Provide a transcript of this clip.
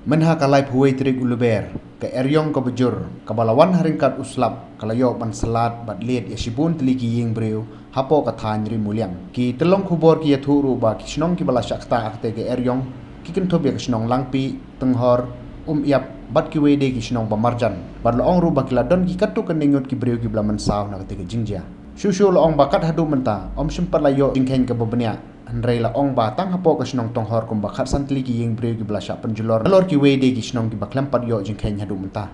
Menha kalai puai trik uluber, ke eryong ke bejur, ke balawan haringkat uslap, kalayok ban selat, bat liat yasibun teliki ying breu, hapo ka than ri mulyang. Ki telong kubor ki yathuru ba ki snong ki bala syakta akte ke eryong, ki kentob ya ke snong langpi, tenghor, iap, bat ki wede ki snong bamarjan. Bat loong ru ba ki ladon ki katu keningut ki breu ki bala mensaw na kate ke jingjia. Shushu loong bakat hadu menta, sempat layo jingkhen ke bebenya. Andrei la ong ba tang hapo ka snong tonghor kum bakat santli ki ying breu ki bala syak penjulor alor ki wede ki snong ki baklampat yo jingkhen hadu menta.